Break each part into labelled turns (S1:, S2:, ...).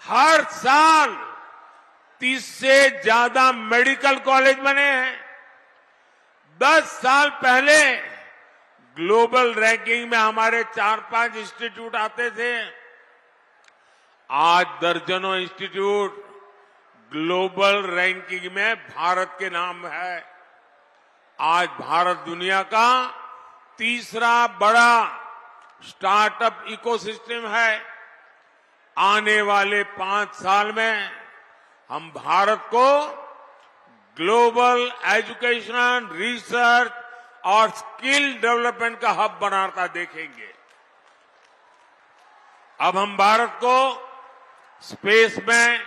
S1: हर साल 30 से ज्यादा मेडिकल कॉलेज बने हैं। 10 साल पहले ग्लोबल रैंकिंग में हमारे 4-5 इंस्टीट्यूट आते थे। आज दर्जनों इंस्टीट्यूट ग्लोबल रैंकिंग में भारत के नाम है। आज भारत दुनिया का तीसरा बड़ा स्टार्टअप इकोसिस्टम है। आने वाले 5 साल में हम भारत को ग्लोबल एजुकेशन, रिसर्च और स्किल डेवलपमेंट का हब बनाता देखेंगे। अब हम भारत को स्पेस में,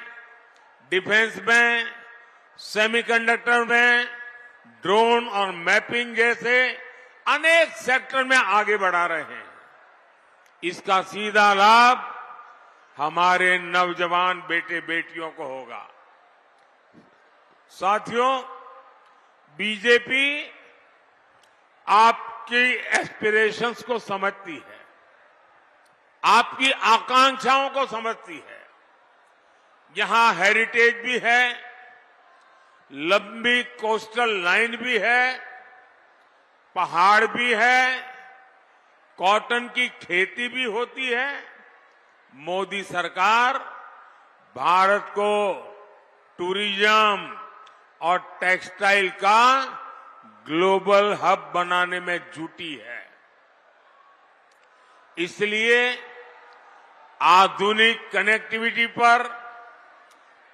S1: डिफेंस में, सेमीकंडक्टर में, ड्रोन और मैपिंग जैसे अनेक सेक्टर में आगे बढ़ा रहे हैं। इसका सीधा लाभ हमारे नौजवान बेटे बेटियों को होगा। साथियों, बीजेपी आपकी एस्पिरेशंस को समझती है, आपकी आकांक्षाओं को समझती है। यहां हेरिटेज भी है, लंबी कोस्टल लाइन भी है, पहाड़ भी है, कॉटन की खेती भी होती है। मोदी सरकार भारत को टूरिज्म और टेक्सटाइल का ग्लोबल हब बनाने में जुटी है। इसलिए आधुनिक कनेक्टिविटी पर,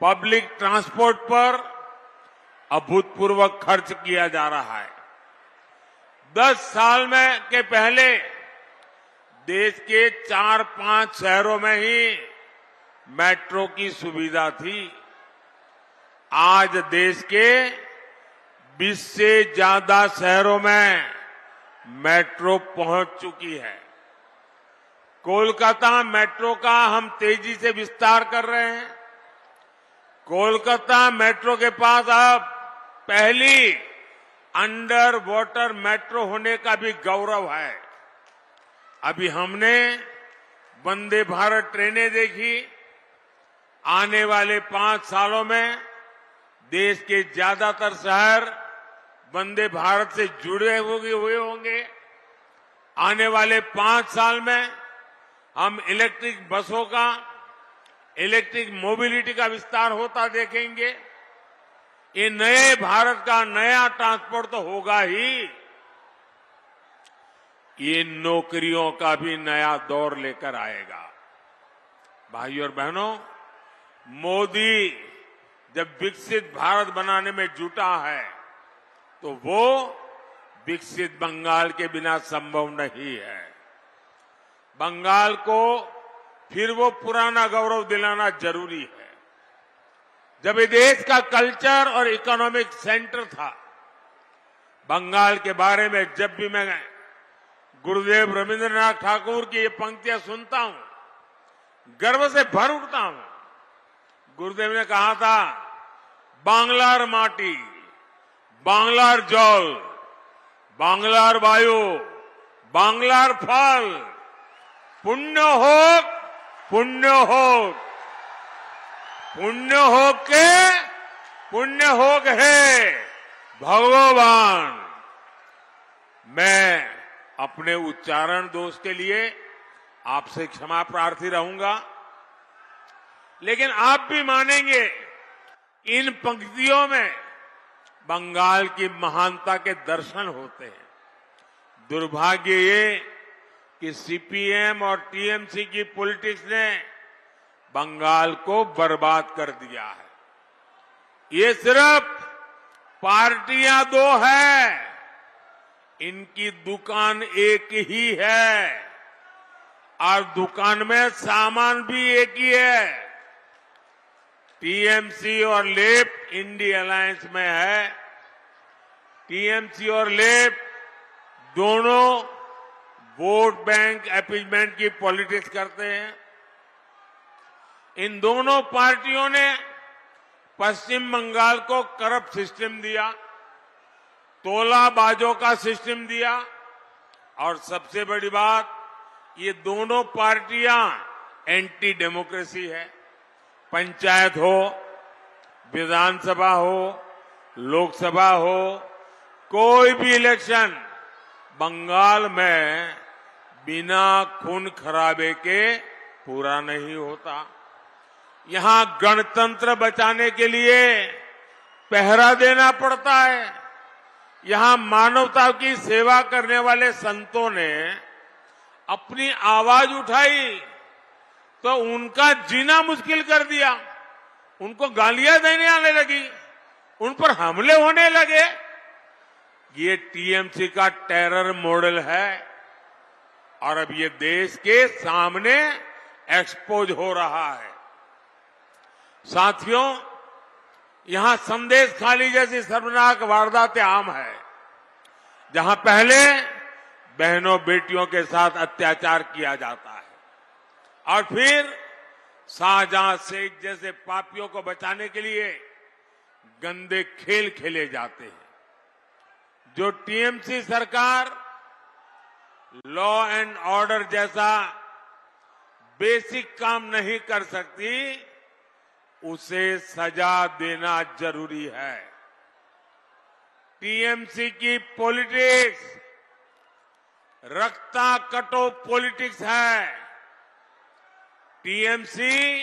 S1: पब्लिक ट्रांसपोर्ट पर अभूतपूर्व खर्च किया जा रहा है। 10 साल में के पहले देश के 4-5 शहरों में ही मेट्रो की सुविधा थी। आज देश के 20 से ज्यादा शहरों में मेट्रो पहुंच चुकी है। कोलकाता मेट्रो का हम तेजी से विस्तार कर रहे हैं। कोलकाता मेट्रो के पास अब पहली अंडर वाटर मेट्रो होने का भी गौरव है। अभी हमने वंदे भारत ट्रेनें देखी। आने वाले 5 सालों में देश के ज्यादातर शहर वंदे भारत से जुड़े हुए होंगे। आने वाले 5 साल में हम इलेक्ट्रिक बसों का, इलेक्ट्रिक मोबिलिटी का विस्तार होता देखेंगे। ये नए भारत का नया ट्रांसपोर्ट तो होगा ही, ये नौकरियों का भी नया दौर लेकर आएगा। भाइयों और बहनों, मोदी जब विकसित भारत बनाने में जुटा है तो वो विकसित बंगाल के बिना संभव नहीं है। बंगाल को फिर वो पुराना गौरव दिलाना जरूरी है। जब ये देश का कल्चर और इकोनॉमिक सेंटर था, बंगाल के बारे में जब भी मैं गुरुदेव रविंद्रनाथ ठाकुर की ये पंक्तियां सुनता हूं, गर्व से भर उठता हूं। गुरुदेव ने कहा था, बांग्लार माटी, बांग्लार जल, बांग्लार वायु, बांग्लार फल, पुण्य हो, पुण्य हो, पुण्य हो के पुण्य हो गए भगवान। मैं अपने उच्चारण दोष के लिए आपसे क्षमा प्रार्थी रहूंगा, लेकिन आप भी मानेंगे इन पंक्तियों में बंगाल की महानता के दर्शन होते हैं। दुर्भाग्य ये कि सीपीएम और टीएमसी की पॉलिटिक्स ने बंगाल को बर्बाद कर दिया है। ये सिर्फ पार्टियां 2 है, इनकी दुकान एक ही है और दुकान में सामान भी एक ही है। टीएमसी और लेप इंडी अलायंस में है। टीएमसी और लेप दोनों वोट बैंक अपीजमेंट की पॉलिटिक्स करते हैं। इन दोनों पार्टियों ने पश्चिम बंगाल को करप्ट सिस्टम दिया, तोलाबाजों का सिस्टम दिया और सबसे बड़ी बात, ये दोनों पार्टियां एंटी डेमोक्रेसी है। पंचायत हो, विधानसभा हो, लोकसभा हो, कोई भी इलेक्शन बंगाल में बिना खून खराबे के पूरा नहीं होता। यहां गणतंत्र बचाने के लिए पहरा देना पड़ता है। यहां मानवता की सेवा करने वाले संतों ने अपनी आवाज उठाई तो उनका जीना मुश्किल कर दिया। उनको गालियां देने आने लगी, उन पर हमले होने लगे। ये टीएमसी का टेरर मॉडल है और अब ये देश के सामने एक्सपोज हो रहा है। साथियों, यहां संदेश खाली जैसी शर्मनाक वारदातें आम है, जहां पहले बहनों बेटियों के साथ अत्याचार किया जाता है और फिर शाहजहां शेख जैसे पापियों को बचाने के लिए गंदे खेल खेले जाते हैं। जो टीएमसी सरकार लॉ एंड ऑर्डर जैसा बेसिक काम नहीं कर सकती, उसे सजा देना जरूरी है। टीएमसी की पॉलिटिक्स रक्ता कटो पॉलिटिक्स है। टीएमसी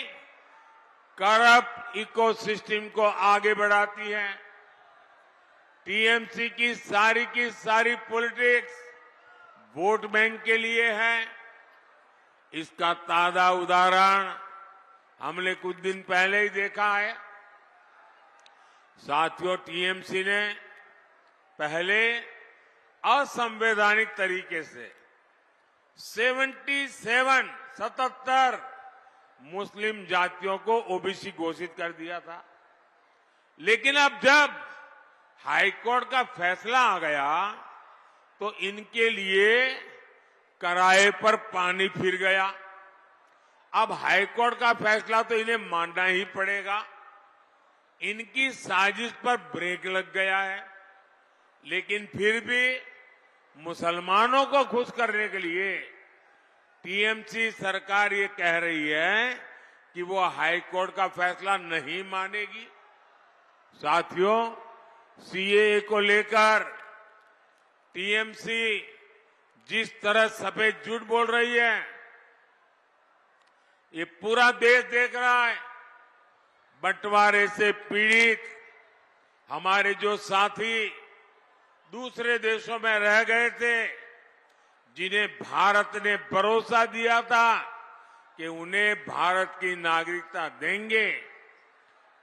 S1: करप्ट इकोसिस्टम को आगे बढ़ाती है। टीएमसी की सारी पॉलिटिक्स वोट बैंक के लिए है। इसका ताजा उदाहरण हमने कुछ दिन पहले ही देखा है। साथियों, टीएमसी ने पहले असंवैधानिक तरीके से 77 मुस्लिम जातियों को ओबीसी घोषित कर दिया था। लेकिन अब जब हाईकोर्ट का फैसला आ गया तो इनके लिए किराए पर पानी फिर गया। अब हाईकोर्ट का फैसला तो इन्हें मानना ही पड़ेगा। इनकी साजिश पर ब्रेक लग गया है। लेकिन फिर भी मुसलमानों को खुश करने के लिए टीएमसी सरकार ये कह रही है कि वो हाईकोर्ट का फैसला नहीं मानेगी। साथियों, सीएए को लेकर टीएमसी जिस तरह सफेद झूठ बोल रही है, ये पूरा देश देख रहा है। बंटवारे से पीड़ित हमारे जो साथी दूसरे देशों में रह गए थे, जिन्हें भारत ने भरोसा दिया था कि उन्हें भारत की नागरिकता देंगे,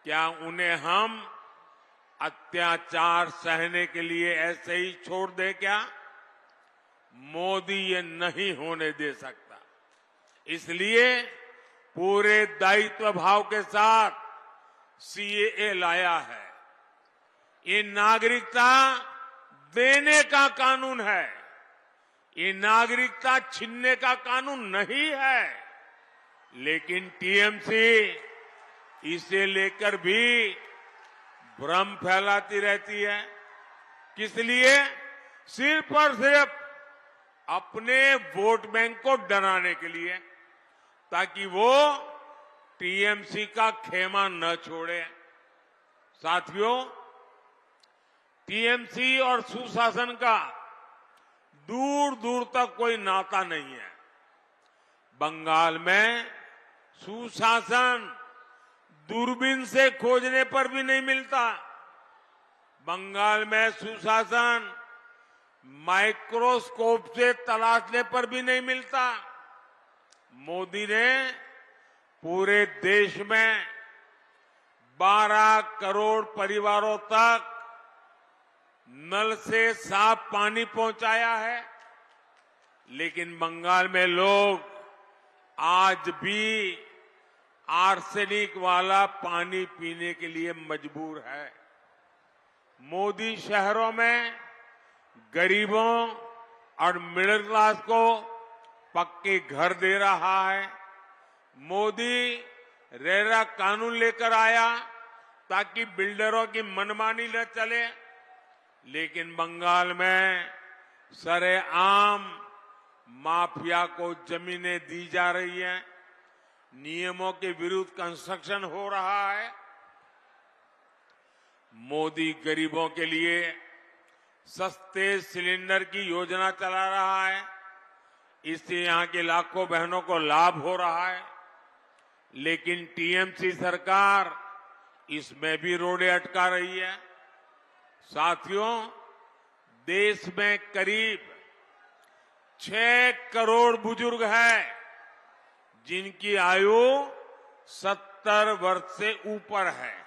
S1: क्या उन्हें हम अत्याचार सहने के लिए ऐसे ही छोड़ दे क्या? मोदी ये नहीं होने दे सकता। इसलिए पूरे दायित्व भाव के साथ सीएए लाया है। ये नागरिकता देने का कानून है, ये नागरिकता छीनने का कानून नहीं है। लेकिन टीएमसी इसे लेकर भी भ्रम फैलाती रहती है। किस लिए? सिर्फ और सिर्फ अपने वोट बैंक को डराने के लिए, ताकि वो टीएमसी का खेमा न छोड़े। साथियों, टीएमसी और सुशासन का दूर दूर तक कोई नाता नहीं है। बंगाल में सुशासन दूरबीन से खोजने पर भी नहीं मिलता। बंगाल में सुशासन माइक्रोस्कोप से तलाशने पर भी नहीं मिलता। मोदी ने पूरे देश में 12 करोड़ परिवारों तक नल से साफ पानी पहुंचाया है। लेकिन बंगाल में लोग आज भी आर्सेनिक वाला पानी पीने के लिए मजबूर है। मोदी शहरों में गरीबों और मिडिल क्लास को पक्के घर दे रहा है। मोदी रेरा कानून लेकर आया ताकि बिल्डरों की मनमानी न चले। लेकिन बंगाल में सरेआम माफिया को जमीनें दी जा रही हैं। नियमों के विरुद्ध कंस्ट्रक्शन हो रहा है। मोदी गरीबों के लिए सस्ते सिलेंडर की योजना चला रहा है। इससे यहां के लाखों बहनों को लाभ हो रहा है। लेकिन टीएमसी सरकार इसमें भी रोड़े अटका रही है। साथियों, देश में करीब 6 करोड़ बुजुर्ग हैं जिनकी आयु 70 वर्ष से ऊपर है।